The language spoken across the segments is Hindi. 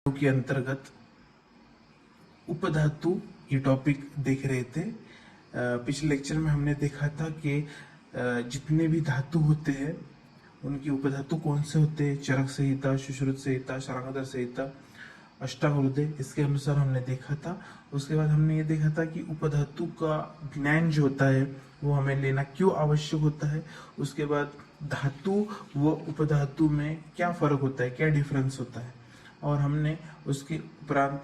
के अंतर्गत उपधातु ये टॉपिक देख रहे थे। पिछले लेक्चर में हमने देखा था कि जितने भी धातु होते हैं उनकी उपधातु कौन से होते हैं, चरक संहिता, सुश्रुत संहिता, शार्ंगधर संहिता, अष्टावक्र, इसके अनुसार हमने देखा था। उसके बाद हमने ये देखा था कि उपधातु का ज्ञान जो होता है वो हमें लेना क्यों आवश्यक होता है। उसके बाद धातु व उपधातु में क्या फर्क होता है, क्या डिफरेंस होता है, और हमने उसके उपरांत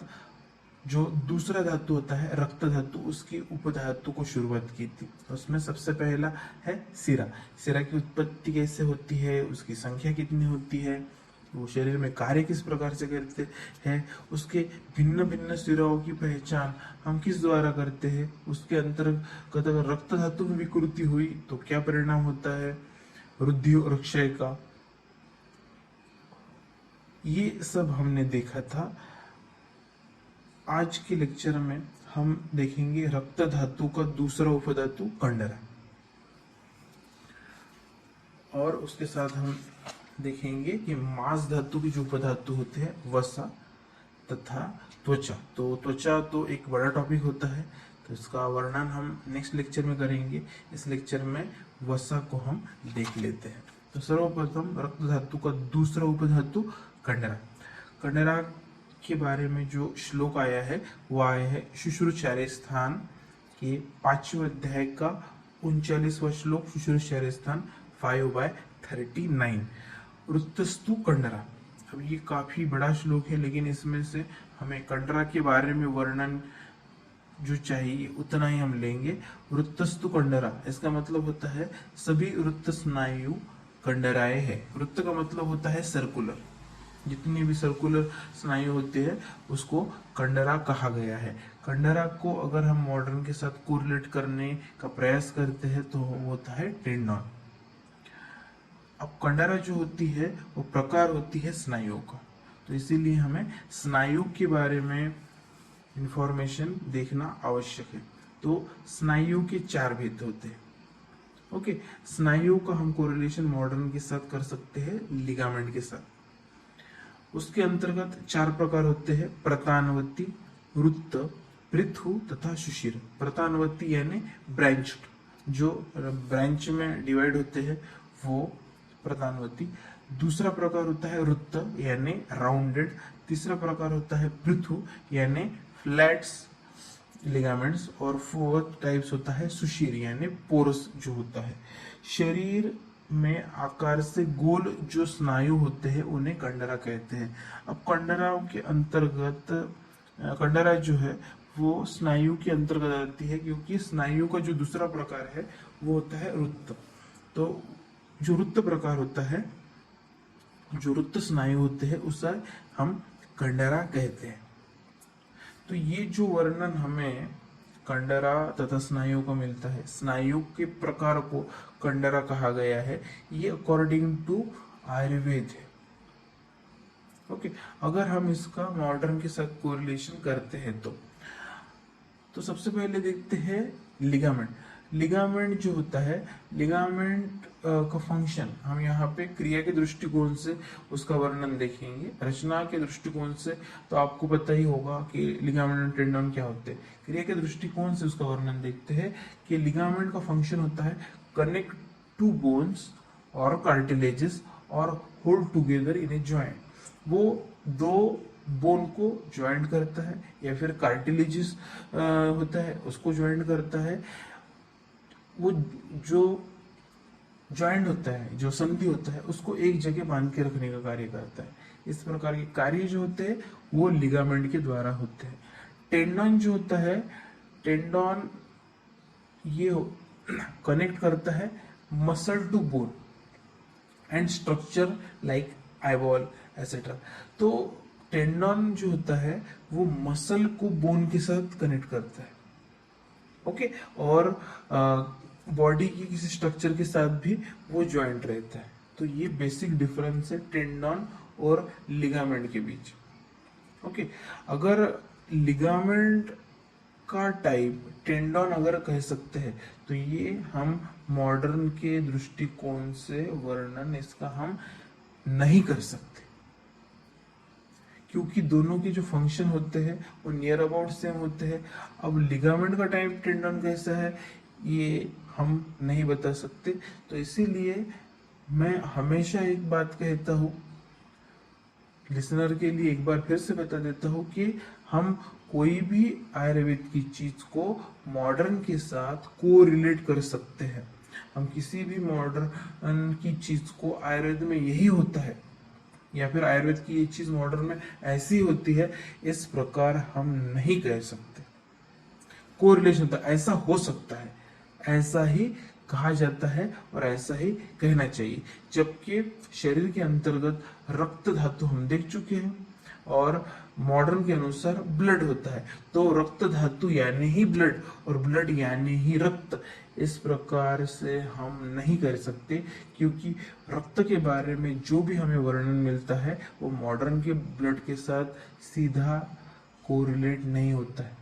जो दूसरा धातु होता है रक्त धातु, उसकी उपधातु को शुरुआत की थी। उसमें सबसे पहला है सिरा। सिरा की उत्पत्ति कैसे होती है, उसकी संख्या कितनी होती है, वो शरीर में कार्य किस प्रकार से करते हैं, उसके भिन्न भिन्न सिराओं की पहचान हम किस द्वारा करते हैं, उसके अंतर्गत अगर रक्त धातु में विकृति हुई तो क्या परिणाम होता है, वृद्धि और क्षय का, ये सब हमने देखा था। आज के लेक्चर में हम देखेंगे रक्त धातु का दूसरा उपधातु कंडरा, और उसके साथ हम देखेंगे कि मांस धातु की जो उपधातु होते हैं वसा तथा त्वचा। तो त्वचा तो एक बड़ा टॉपिक होता है, तो इसका वर्णन हम नेक्स्ट लेक्चर में करेंगे। इस लेक्चर में वसा को हम देख लेते हैं। तो सर्वप्रथम रक्त धातु का दूसरा उपधातु कंडरा। कंडरा के बारे में जो श्लोक आया है वो आया है शुश्रूषार्य स्थान के 5वें अध्याय का 39वां श्लोक, शुश्रूषार्य स्थान 5/39, वृत्तस्तु कंडरा। अब ये काफी बड़ा श्लोक है, लेकिन इसमें से हमें कंडरा के बारे में वर्णन जो चाहिए उतना ही हम लेंगे। वृत्तस्तु कंडरा, इसका मतलब होता है सभी वृत्त स्नायु कंडराए है। वृत्त का मतलब होता है सर्कुलर, जितनी भी सर्कुलर स्नायु होते हैं उसको कंडरा कहा गया है। कंडरा को अगर हम मॉडर्न के साथ कोरिलेट करने का प्रयास करते हैं तो वो होता है टेंडन। अब कंडरा जो होती है वो प्रकार होती है स्नायुओं का, तो इसीलिए हमें स्नायु के बारे में इंफॉर्मेशन देखना आवश्यक है। तो स्नायु के 4 भेद होते हैं। ओके, स्नायु का हम कोरिलेशन मॉडर्न के साथ कर सकते हैं लिगामेंट के साथ। उसके अंतर्गत 4 प्रकार होते हैं, प्रतानवती, वृत्त, पृथु तथा सुशिर। प्रतानवती यानी ब्रांच, जो ब्रांच में डिवाइड होते हैं वो प्रतानवती। दूसरा प्रकार होता है वृत्त यानी राउंडेड। तीसरा प्रकार होता है पृथु यानी फ्लैट्स लिगामेंट्स, और फोर्थ टाइप्स होता है सुशिर यानी पोरस जो होता है। शरीर में आकार से गोल जो स्नायु होते हैं उन्हें कंडरा कहते हैं। अब कंडराओं के अंतर्गत कंडरा जो है वो स्नायु के अंतर्गत आती है, क्योंकि स्नायु का जो दूसरा प्रकार है वो होता है वृत्त। तो जो वृत्त प्रकार होता है, जो वृत्त स्नायु होते हैं उसे हम कंडरा कहते हैं। तो ये जो वर्णन हमें कंडरा तथा स्नायु को मिलता है, स्नायु के प्रकार को कंडरा कहा गया है, ये अकॉर्डिंग टू आयुर्वेद है। ओके, अगर हम इसका मॉडर्न के साथ कोरिलेशन करते हैं तो सबसे पहले देखते हैं लिगामेंट। लिगामेंट जो होता है, लिगामेंट का फंक्शन हम यहाँ पे क्रिया के दृष्टिकोण से उसका वर्णन देखेंगे। रचना के दृष्टिकोण से तो आपको पता ही होगा कि लिगामेंट और टेंडन क्या होते हैं। क्रिया के दृष्टिकोण से उसका वर्णन देखते हैं कि लिगामेंट का फंक्शन होता है कनेक्ट टू बोन्स और कार्टिलेजेस और hold together in a joint. वो दो बोन को ज्वाइंट करता है, या फिर कार्टिलेजेस होता है उसको ज्वाइंट करता है। वो जो ज्वाइंट होता है, जो संधि होता है, उसको एक जगह बांध के रखने का कार्य करता है। इस प्रकार के कार्य जो होते हैं वो लिगामेंट के द्वारा होते हैं। टेंडन जो होता है, टेंडन ये कनेक्ट करता है muscle to bone and structure like eyeball etcetera. तो टेंडन जो होता है वो मसल को बोन के साथ कनेक्ट करता है। ओके, और बॉडी की किसी स्ट्रक्चर के साथ भी वो ज्वाइंट रहता है। तो ये बेसिक डिफरेंस है टेंडन और लिगामेंट के बीच। ओके, अगर लिगामेंट का टाइप टेंडन अगर कह सकते हैं तो ये हम मॉडर्न के दृष्टिकोण से वर्णन इसका हम नहीं कर सकते, क्योंकि दोनों के जो फंक्शन होते हैं वो नियर अबाउट सेम होते हैं। अब लिगामेंट का टाइप टेंडन कैसा है ये हम नहीं बता सकते, तो इसीलिए मैं हमेशा एक बात कहता हूँ लिसनर के लिए, एक बार फिर से बता देता हूँ कि हम कोई भी आयुर्वेद की चीज को मॉडर्न के साथ को रिलेट कर सकते हैं। हम किसी भी मॉडर्न की चीज को आयुर्वेद में यही होता है या फिर आयुर्वेद की ये चीज मॉडर्न में ऐसी होती है, इस प्रकार हम नहीं कह सकते। कोरिलेशन होता है, ऐसा हो सकता है, ऐसा ही कहा जाता है और ऐसा ही कहना चाहिए। जबकि शरीर के अंतर्गत रक्त धातु हम देख चुके हैं और मॉडर्न के अनुसार ब्लड होता है, तो रक्त धातु यानी ही ब्लड और ब्लड यानी ही रक्त, इस प्रकार से हम नहीं कर सकते, क्योंकि रक्त के बारे में जो भी हमें वर्णन मिलता है वो मॉडर्न के ब्लड के साथ सीधा कोरिलेट नहीं होता है।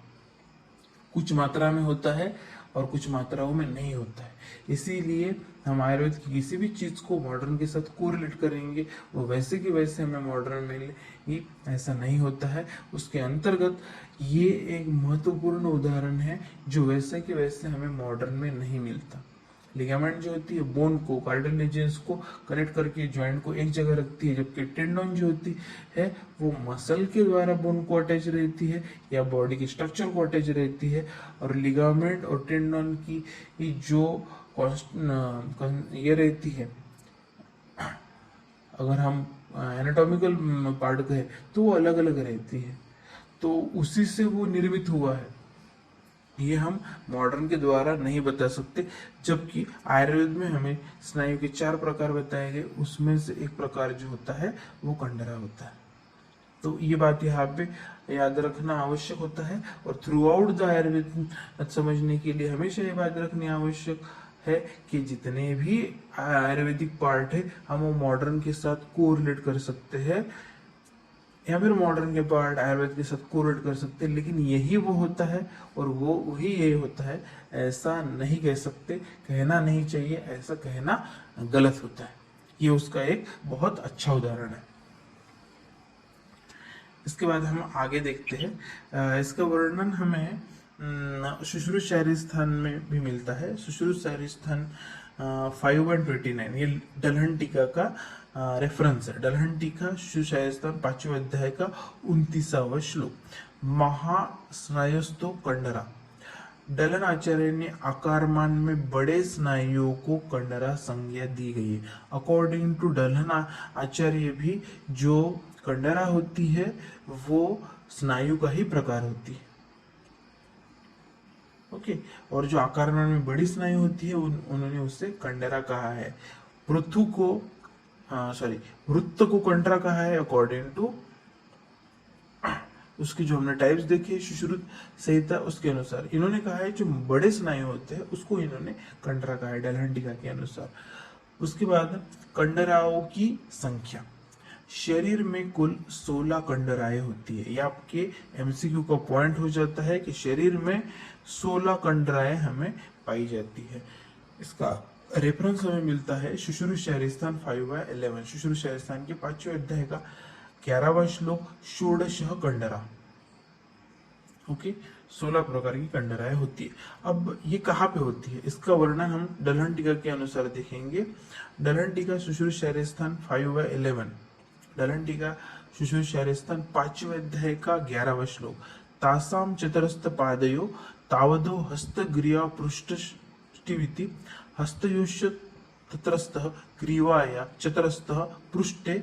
कुछ मात्रा में होता है और कुछ मात्राओं में नहीं होता है। इसीलिए हम आयुर्वेद की किसी भी चीज को मॉडर्न के साथ कोरिलेट करेंगे वो वैसे की वैसे हमें मॉडर्न मिलेगी, ऐसा नहीं होता है। उसके अंतर्गत ये एक महत्वपूर्ण उदाहरण है जो वैसे के वैसे हमें मॉडर्न में नहीं मिलता। लिगामेंट जो होती है बोन को, कार्टिलेजेंस को कनेक्ट करके जॉइंट को एक जगह रखती है, जबकि टेंडन जो होती है वो मसल के द्वारा बोन को अटैच रहती है या बॉडी के स्ट्रक्चर को अटैच रहती है। और लिगामेंट और टेंडन की जो ये रहती है, अगर हम एनाटॉमिकल पार्ट कहें तो वो अलग अलग रहती है, तो उसी से वो निर्मित हुआ है। ये हम मॉडर्न के द्वारा नहीं बता सकते। जबकि आयुर्वेद में हमें स्नायु के 4 प्रकार बताए गए, उसमें से एक प्रकार जो होता है वो कंडरा होता है। तो ये बात यहाँ पे याद रखना आवश्यक होता है और थ्रू आउट द आयुर्वेद समझने के लिए हमेशा ये बात रखनी आवश्यक है कि जितने भी आयुर्वेदिक पार्ट है हम वो मॉडर्न के साथ कोरिलेट कर सकते हैं या फिर मॉडर्न के पार्ट आयुर्वेद के साथ कोरिलेट कर सकते हैं, लेकिन यही वो होता है और वो वही ये होता है, ऐसा नहीं कह सकते, कहना नहीं चाहिए, ऐसा कहना गलत होता है। ये उसका एक बहुत अच्छा उदाहरण है। इसके बाद हम आगे देखते हैं। इसका वर्णन हमें शुश्रूषाचार्य स्थान में भी मिलता है। शुश्रूषाचार्य स्थान 529, ये डलहन टीका का रेफरेंस है। डलहन टीका शुश्रूषाचार्य स्थान 5वें अध्याय का 29वां श्लोक। महास्नायुस्तो कंडरा। डलन आचार्य ने आकारमान में बड़े स्नायुओं को कंडरा संज्ञा दी गई है। अकॉर्डिंग टू डलन आचार्य भी जो कंडरा होती है वो स्नायु का ही प्रकार होती है। ओके, और जो आकारमान में बड़ी स्नायु होती है उन्होंने उससे कंडरा कहा है। पृथु को वृत्त को कंडरा कहा है अकॉर्डिंग टू उसकी जो हमने टाइप्स देखे सुश्रुत संहिता उसके अनुसार। इन्होंने कहा है जो बड़े स्नायु होते हैं उसको इन्होंने कंडरा कहा है डलहन टीका के अनुसार। उसके बाद कंडराओं की संख्या। शरीर में कुल 16 कंडराएं होती है। ये आपके एमसीक्यू का पॉइंट हो जाता है कि शरीर में 16 कंडराएं हमें पाई जाती है। इसका रेफरेंस हमें मिलता है शुश्रूषाचार्य स्थान 5/11, शुश्रूषाचार्य स्थान के 5वें अध्याय का 11वां श्लोक, षोडशः कंडरा। ओके, 16 प्रकार की कंडराएं होती है। अब ये कहाँ पे होती है इसका वर्णन हम डलहन टीका के अनुसार देखेंगे। डलहन टीका शुश्रूषाचार्य स्थान 5/11, डलहन टीका शुश्रूषाचार्य स्थान 5वें अध्याय का 11वां श्लोक। तासाम चतुरस्थ पादयो तावदो हस्तग्रीवा पृष्ठस्टिविति हस्तयोश्च तत्रस्थः ग्रीवाया चतुरस्थः पृष्ठे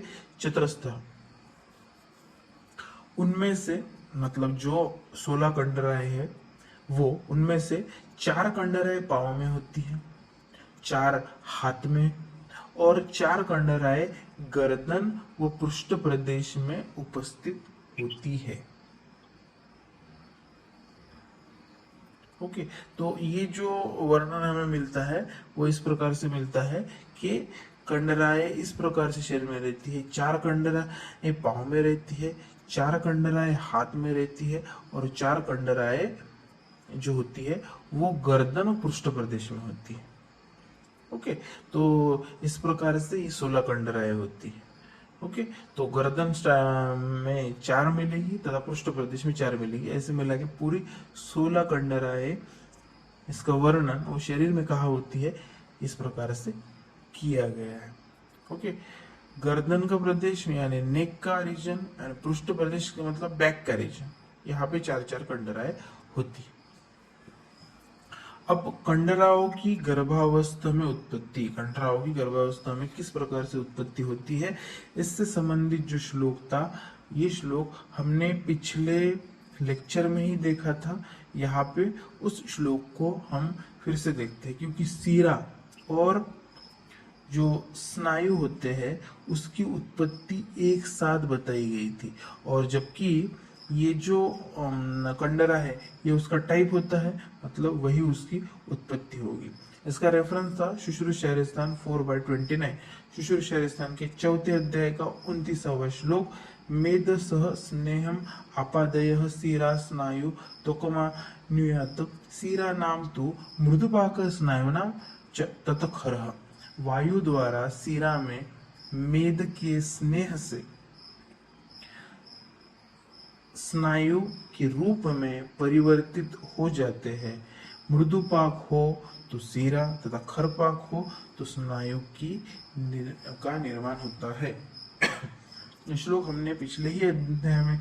चतुरस्थः। उनमें से मतलब जो 16 कंडराएं हैं वो उनमें से 4 कंडराएं पाँव में होती हैं, 4 हाथ में और 4 कंडराएं गर्दन व पृष्ठ प्रदेश में उपस्थित होती है। ओके, तो ये जो वर्णन हमें मिलता है वो इस प्रकार से मिलता है कि कंडराएं इस प्रकार से शरीर में रहती है। 4 कंडराएं पाँव में रहती है, 4 कंडराएं हाथ में रहती है और 4 कंडराएं जो होती है वो गर्दन और पृष्ठ प्रदेश में होती है। ओके, तो इस प्रकार से ये 16 कंडराएं होती है। ओके, तो गर्दन में 4 मिलेगी तथा पृष्ठ प्रदेश में 4 मिलेगी, ऐसे मिला के पूरी 16 कंडराएं, इसका वर्णन वो शरीर में कहा होती है, इस प्रकार से किया गया है। ओके, गर्दन का प्रदेश में यानी नेक का रीजन, यानी पृष्ठ प्रदेश का मतलब बैक का रीजन, यहाँ पे 4-4 कंडराएं होती है। अब कंडराओं की गर्भावस्था में उत्पत्ति, कंडराओं की गर्भावस्था में किस प्रकार से उत्पत्ति होती है, इससे संबंधित जो श्लोक था, ये श्लोक हमने पिछले लेक्चर में ही देखा था। यहाँ पे उस श्लोक को हम फिर से देखते हैं, क्योंकि सीरा और जो स्नायु होते हैं उसकी उत्पत्ति एक साथ बताई गई थी, और जबकि ये जो कंडरा है ये उसका टाइप होता है, मतलब वही उसकी उत्पत्ति होगी। इसका रेफरेंस था शुश्रूषास्थान 4/29, शुश्रूषास्थान के 4थे अध्याय का 29वां श्लोक, मेद सह स्नेहम आपादय सीरा स्नायु तोकमा न्यूयात सीरा नाम तो मृदुपाक स्नायुना ततखरः। वायु द्वारा सीरा में मेद के स्नेह से स्नायु के रूप में परिवर्तित हो जाते हैं। मृदुपाक हो तो सीरा तथा खरपाक हो तो स्नायु का निर्माण होता है। श्लोक हमने पिछले ही अध्याय में,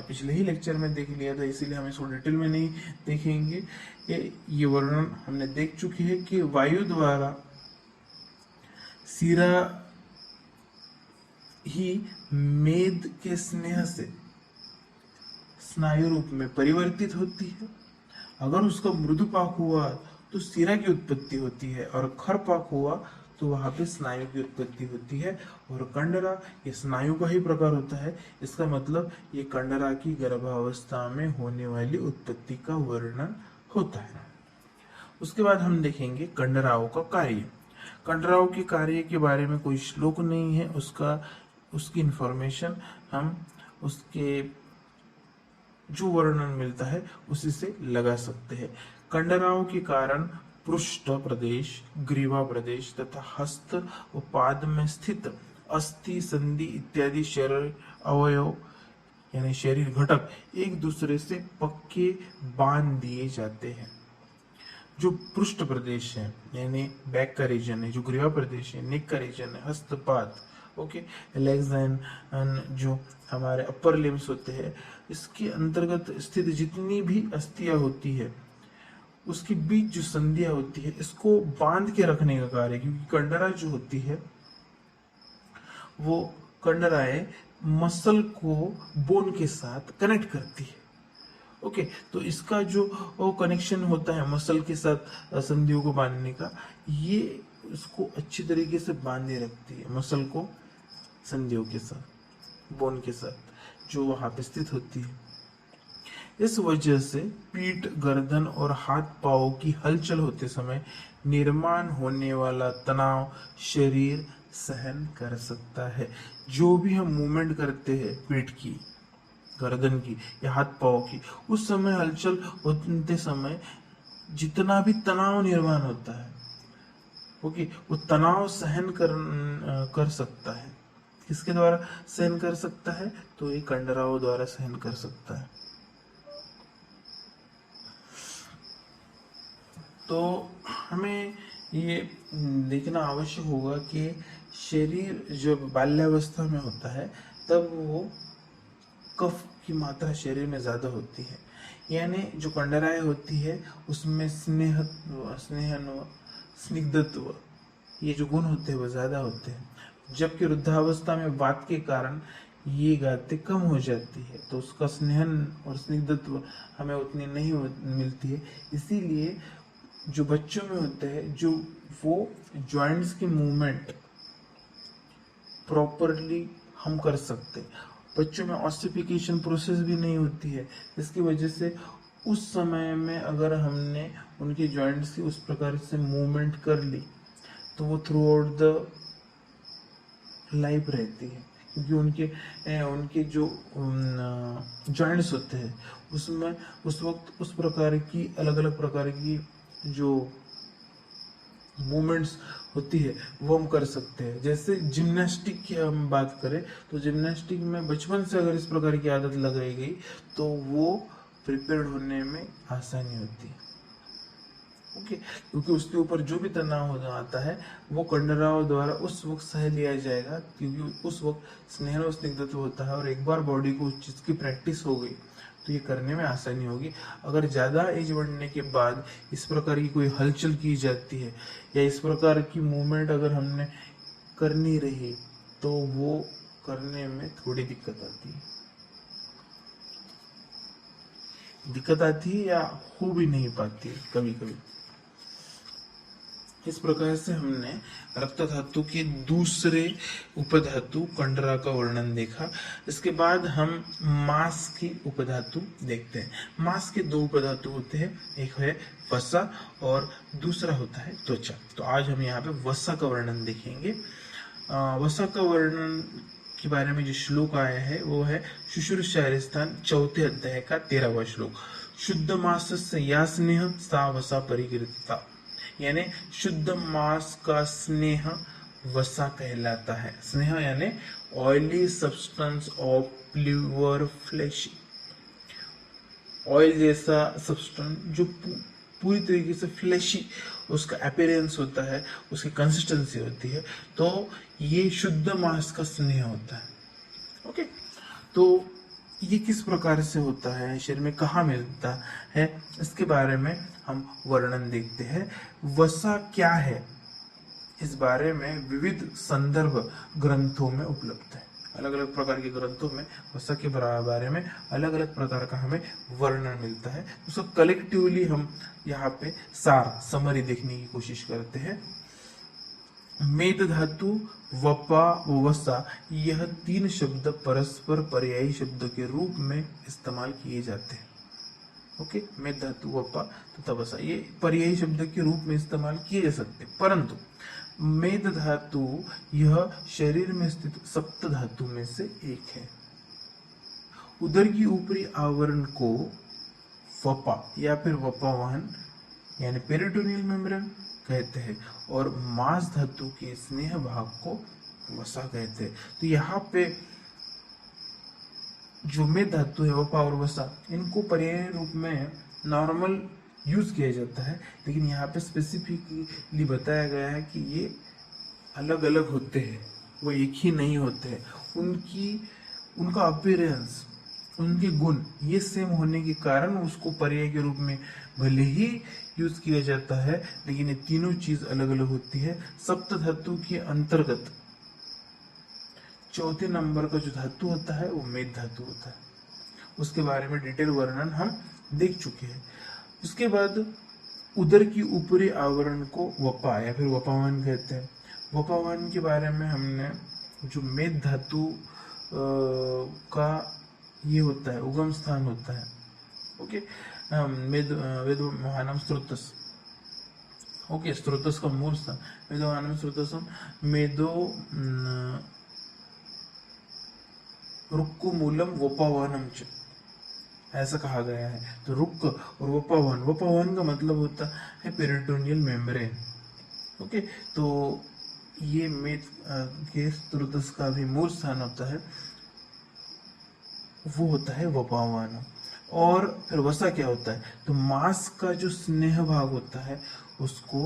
पिछले ही लेक्चर में देख लिया था, इसीलिए हम इसको डिटेल में नहीं देखेंगे। ये वर्णन हमने देख चुके हैं कि वायु द्वारा सीरा ही मेद के स्नेह से स्नायु रूप में परिवर्तित होती है। अगर उसका मृदुपाक हुआ तो सीरा की उत्पत्ति होती है, और खरपाक हुआ तो वहां पे स्नायु की उत्पत्ति होती है। और कंडरा ये स्नायु का ही प्रकार होता है, इसका मतलब ये कंडरा की गर्भावस्था में होने वाली उत्पत्ति का वर्णन होता है। उसके बाद हम देखेंगे कंडराओं का कार्य। कंडराओं के कार्य के बारे में कोई श्लोक नहीं है, उसकी इंफॉर्मेशन हम उसके जो वर्णन मिलता है उसी से लगा सकते हैं। कंडराओं के कारण पृष्ठ प्रदेश, ग्रीवा प्रदेश तथा हस्त व पाद में स्थित अस्थि, संधि इत्यादि शरीर अवयव यानी शरीर घटक एक दूसरे से पक्के बांध दिए जाते हैं। जो पृष्ठ प्रदेश है यानी बैक का रीजन है, जो ग्रीवा प्रदेश है, नेक का रीजन है, हस्तपाद, ओके, लेग्स एंड जो हमारे अपर लिम्स होते हैं, इसके अंतर्गत स्थित जितनी भी अस्थियां होती है उसके बीच जो संधियां होती है, इसको बांध के रखने का कार्य, क्योंकि कंडरा जो होती है वो कंडराएं मसल को बोन के साथ कनेक्ट करती है। ओके, तो इसका जो कनेक्शन होता है मसल के साथ संधियों को बांधने का, ये इसको अच्छी तरीके से बांधे रखती है, मसल को संधियों के साथ, बोन के साथ जो वहां पे स्थित होती है। इस वजह से पीठ, गर्दन और हाथ पांव की हलचल होते समय निर्माण होने वाला तनाव शरीर सहन कर सकता है। जो भी हम मूवमेंट करते हैं पीठ की, गर्दन की या हाथ पांव की, उस समय हलचल होते समय जितना भी तनाव निर्माण होता है, ओके, वो तनाव सहन कर सकता है। किसके द्वारा सहन कर सकता है? तो ये कंडराओं द्वारा सहन कर सकता है। तो हमें ये देखना आवश्यक होगा कि शरीर जब बाल्यावस्था में होता है तब वो कफ की मात्रा शरीर में ज्यादा होती है, यानी जो कंडराएं होती है उसमें स्निग्धत्व ये जो गुण होते हैं वो ज्यादा होते हैं। जबकि वृद्धावस्था में वात के कारण ये गाते कम हो जाती है, तो उसका स्नेहन और स्निग्धत्व हमें उतनी नहीं मिलती है। इसीलिए जो बच्चों में होते हैं, जो वो जॉइंट्स की मूवमेंट प्रॉपरली हम कर सकते, बच्चों में ऑस्टिफिकेशन प्रोसेस भी नहीं होती है। इसकी वजह से उस समय में अगर हमने उनके जॉइंट्स की उस प्रकार से मूवमेंट कर ली तो वो थ्रू आउट द लाइफ रहती है, क्योंकि उनके जो जॉइंट्स होते हैं उसमें उस वक्त उस प्रकार की अलग अलग प्रकार की जो मूवमेंट्स होती है वो हम कर सकते हैं। जैसे जिम्नास्टिक की हम बात करें तो जिम्नास्टिक में बचपन से अगर इस प्रकार की आदत लगाई गई तो वो प्रिपेयर्ड होने में आसानी होती है। ओके, क्योंकि उसके ऊपर जो भी तनाव हो आता है वो कंडराओं द्वारा उस वक्त सह लिया जाएगा, क्योंकि उस वक्त स्नेह और स्निग्धत्व होता है और एक बार बॉडी को उस चीज की प्रैक्टिस हो गई तो ये करने में आसानी होगी। अगर ज्यादा एज बढ़ने के बाद इस प्रकार की कोई हलचल की जाती है या इस प्रकार की मूवमेंट अगर हमने करनी रही तो वो करने में थोड़ी दिक्कत आती है या हो भी नहीं पाती है कभी कभी। इस प्रकार से हमने रक्त धातु के दूसरे उपधातु कंडरा का वर्णन देखा। इसके बाद हम मांस की उपधातु देखते हैं। मांस के दो उपधातु होते हैं, एक है वसा और दूसरा होता है त्वचा। तो आज हम यहाँ पे वसा का वर्णन देखेंगे। वसा का वर्णन के बारे में जो श्लोक आया है वो है शुश्रूषास्थान चौथे अध्याय का 13वां श्लोक। शुद्ध मास से या स्नेह सा वसा परिकृता, यानी शुद्ध मांस का स्नेह वसा कहलाता है। स्नेह यानी oily substance of pure flash, oil जैसा सब्सटेंस जो पूरी तरीके से फ्लैशी उसका अपीयरेंस होता है, उसकी कंसिस्टेंसी होती है, तो ये शुद्ध मांस का स्नेह होता है। ओके, तो ये किस प्रकार से होता है, शरीर में कहाँ मिलता है, इसके बारे में हम वर्णन देखते हैं। वसा क्या है, इस बारे में विविध संदर्भ ग्रंथों में उपलब्ध है। अलग अलग प्रकार के ग्रंथों में वसा के बारे में अलग अलग प्रकार का हमें वर्णन मिलता है। उसको कलेक्टिवली हम यहाँ पे सार समरी देखने की कोशिश करते हैं। मेद धातु, वपा, वसा, यह तीन शब्द परस्पर पर्यायी शब्द के रूप में इस्तेमाल किए जाते हैं। ओके, मेद धातु, वपा तथा वसा ये पर्यायी शब्द के रूप में इस्तेमाल किए जा सकते हैं, परंतु मेद धातु यह शरीर में स्थित सप्त धातु में से एक है। उदर की ऊपरी आवरण को वपा या फिर वपावहन यानी पेरिटोनियल मेम्ब्रेन कहते हैं और मांस धातु के स्नेह भाग को वसा कहते हैं। तो यहाँ पे जो मेद धातु है वपा और वसा, इनको पर्याय रूप में नॉर्मल यूज किया जाता है, लेकिन यहाँ पे स्पेसिफिकली बताया गया है कि ये अलग अलग होते हैं, वो एक ही नहीं होते हैं। उनका अपीयरेंस, उनके गुण ये सेम होने के कारण उसको पर्याय के रूप में भले ही यूज किया जाता है, लेकिन ये तीनों चीज अलग अलग होती है। सप्त धातु के अंतर्गत चौथे नंबर का जो धातु होता है वो मेद धातु होता है। उसके बारे में डिटेल वर्णन हम देख चुके हैं। उसके बाद उदर की ऊपरी आवरण को वपा या फिर वपावन कहते हैं। वपावन के बारे में हमने जो मेद धातु का ये होता है उगम स्थान होता है। ओके, वेद महानम स्रोतस, ओके, स्रोतस का मूल स्थान वेद महानम स्रोतसम मेदो रुक्कु मूलम वपावनम च, ऐसा कहा गया है। तो रुक्क और वपावन, वपावन का मतलब होता है पेरिटोनियल मेम्ब्रेन। ओके, तो ये मेद के स्रोतस का भी मूल स्थान होता है, वो होता है वपावन। और फिर वसा क्या होता है, तो मांस का जो स्नेह भाग होता है उसको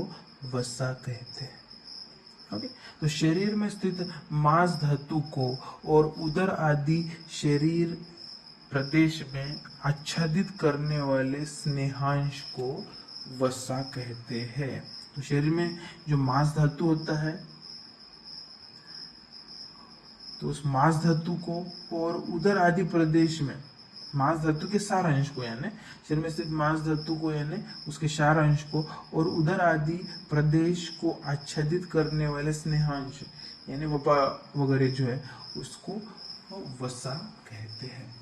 वसा कहते हैं। ओके, तो शरीर में स्थित मांस धातु को और उदर आदि शरीर प्रदेश में आच्छादित करने वाले स्नेहांश को वसा कहते हैं। तो शरीर में जो मांस धातु होता है तो उस मांस धातु को और उदर आदि प्रदेश में मांस धातु के सार अंश को यानी शरीर में स्थित मांस धातु को यानी उसके सार अंश को और उदर आदि प्रदेश को आच्छादित करने वाले स्नेहांश यानी वपा वगैरह जो है उसको वसा कहते हैं।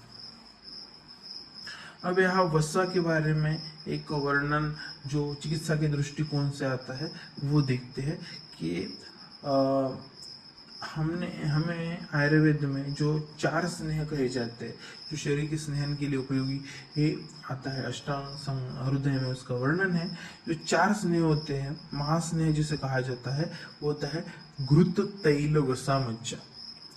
अब यहाँ वसा के बारे में एक वर्णन जो चिकित्सा के दृष्टिकोण से आता है वो देखते हैं कि हमें आयुर्वेद में जो 4 स्नेह कहे जाते हैं, जो शरीर के स्नेहन के लिए उपयोगी ये आता है, अष्टांग हृदय में उसका वर्णन है। जो 4 स्नेह होते हैं, महास्नेह जिसे कहा जाता है, वो होता है घृत, तैल, वसा, मज्जा।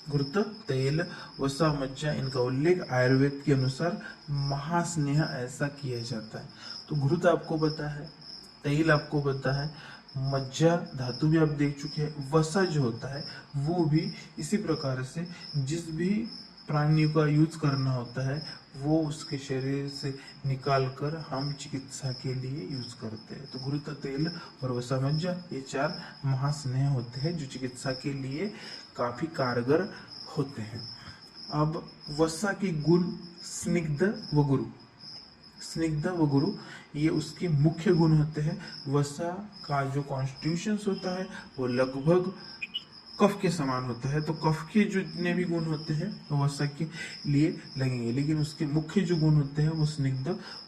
घृत, तेल, वसा, मज्जा, इनका उल्लेख आयुर्वेद के अनुसार महास्नेह ऐसा किया जाता है। तो घृत आपको पता है, तेल आपको पता है, मज्जा धातु भी आप देख चुके हैं, वसा जो होता है वो भी इसी प्रकार से जिस भी प्राणी का यूज करना होता है वो उसके शरीर से निकाल कर हम चिकित्सा के लिए यूज करते हैं। तो घृत, तेल और वसा, मज्जा ये 4 महास्नेह होते हैं जो चिकित्सा के लिए काफी कारगर होते हैं। अब वसा के गुण स्निग्ध व गुरु, स्निग्ध व गुरु ये उसके मुख्य गुण होते हैं। वसा का जो कॉन्स्टिट्यूशन होता है वो लगभग कफ के समान होता है। तो कफ के जो जितने भी गुण होते हैं वो वसा के लिए लगेंगे, लेकिन उसके मुख्य जो गुण होते हैं वो स्निग्ध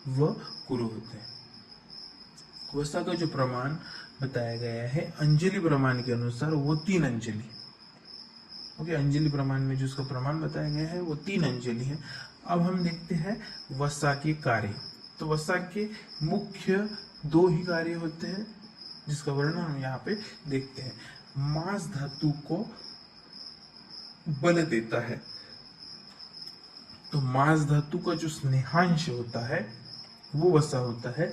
व गुरु होते हैं। वसा का जो प्रमाण बताया गया है अंजलि प्रमाण के अनुसार वो 3 अंजलि। ओके, अंजलि प्रमाण में जो उसका प्रमाण बताया गया है वो 3 अंजलि है। अब हम देखते हैं वसा के कार्य। तो वसा के मुख्य 2 ही कार्य होते हैं जिसका वर्णन हम यहाँ पे देखते हैं। मांस धातु को बल देता है। तो मांस धातु का जो स्नेहांश होता है वो वसा होता है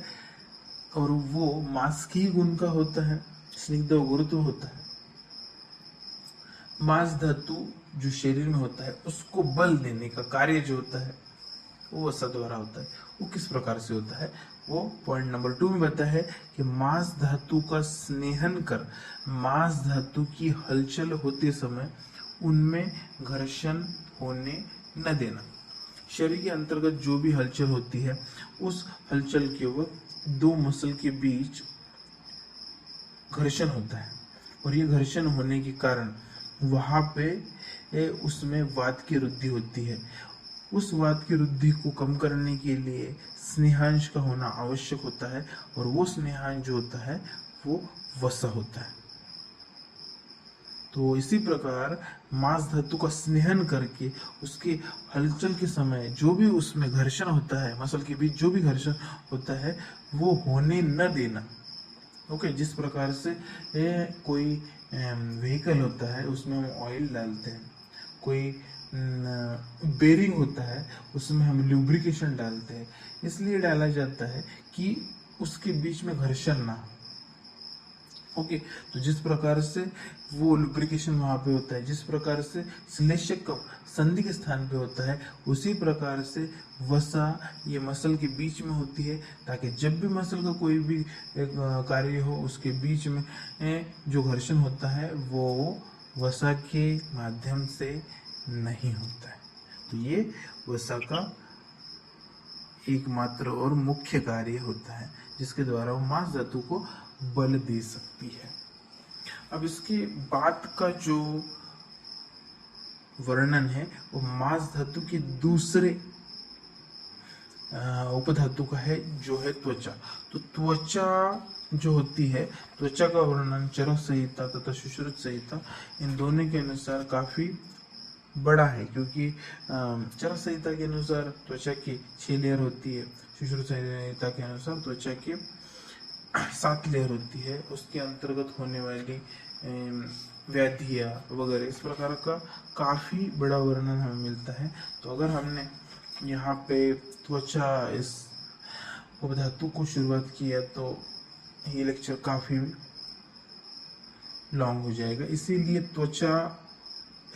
और वो मांस के ही गुण का होता है, स्निग्ध गुरुत्व होता है। मांस धातु जो शरीर में होता है उसको बल देने का कार्य जो होता है वो वसा द्वारा होता है। वो किस प्रकार से होता है वो पॉइंट नंबर 2 में बताया है कि मांस धातु का स्नेहन कर मांस धातु की हलचल होते समय उनमें घर्षण होने न देना। शरीर के अंतर्गत जो भी हलचल होती है उस हलचल के वक्त 2 मसल के बीच घर्षण होता है और ये घर्षण होने के कारण वहां पे उसमें वात की वृद्धि होती है। उस वात की वृद्धि को कम करने के लिए स्नेहांश का होना आवश्यक होता है और वो स्नेहांश जो होता है वो वसा होता है। तो इसी प्रकार मांस धातु का स्नेहन करके उसके हलचल के समय जो भी उसमें घर्षण होता है, मसल के बीच जो भी घर्षण होता है वो होने न देना। ओके, जिस प्रकार से कोई व्हीकल होता है उसमें हम ऑयल डालते हैं, कोई बेरिंग होता है उसमें हम लुब्रिकेशन डालते हैं, इसलिए डाला जाता है कि उसके बीच में घर्षण ना हो। ओके, तो जिस प्रकार से वो लुब्रिकेशन वहां पे होता है, जिस प्रकार से श्लेष्मक संधि के स्थान पे होता है, उसी प्रकार से वसा ये मसल के बीच में होती है ताकि जब भी मसल का कोई भी कार्य हो उसके बीच में जो घर्षण होता है वो वसा के माध्यम से नहीं होता है। तो ये वसा का एकमात्र और मुख्य कार्य होता है जिसके द्वारा वो मांस धातु को बल दे सकती है। अब इसके बाद का जो वर्णन है वो मांस धातु के दूसरे उपधातु का है जो है त्वचा। तो त्वचा जो होती है, त्वचा का वर्णन चरक संहिता तथा सुश्रुत संहिता इन दोनों के अनुसार काफी बड़ा है, क्योंकि चरक संहिता के अनुसार त्वचा की 6 लेयर होती है, सुश्रुत संहिता के अनुसार त्वचा की 7 लेयर होती है। उसके अंतर्गत होने वाली व्याधियां वगैरह इस प्रकार का काफी बड़ा वर्णन हमें मिलता है। तो अगर हमने यहाँ पे त्वचा इस उपधातु को शुरुआत किया तो ये लेक्चर काफी लॉन्ग हो जाएगा, इसीलिए त्वचा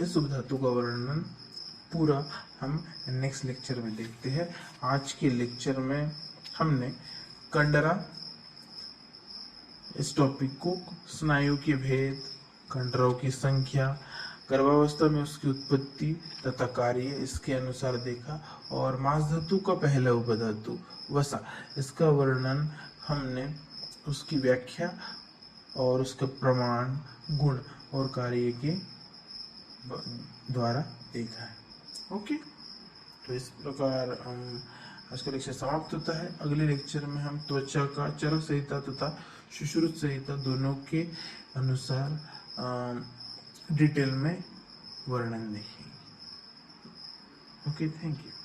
इस उपधातु का वर्णन पूरा हम नेक्स्ट लेक्चर में देखते हैं। आज के लेक्चर में हमने कंडरा इस टॉपिक को, स्नायु के भेद, कंडरों की संख्या, गर्भावस्था में उसकी उत्पत्ति तथा कार्य इसके अनुसार देखा, और मांस धातु का पहला उपधातु वसा इसका वर्णन हमने उसकी व्याख्या और उसका प्रमाण, गुण और कार्य के द्वारा देखा है। ओके, तो इस प्रकार हम आज का लेक्चर समाप्त होता है। अगले लेक्चर में हम त्वचा का चरक संहिता तथा सुश्रुत संहिता दोनों के अनुसार डिटेल में वर्णन देखेंगे। Okay, thank you.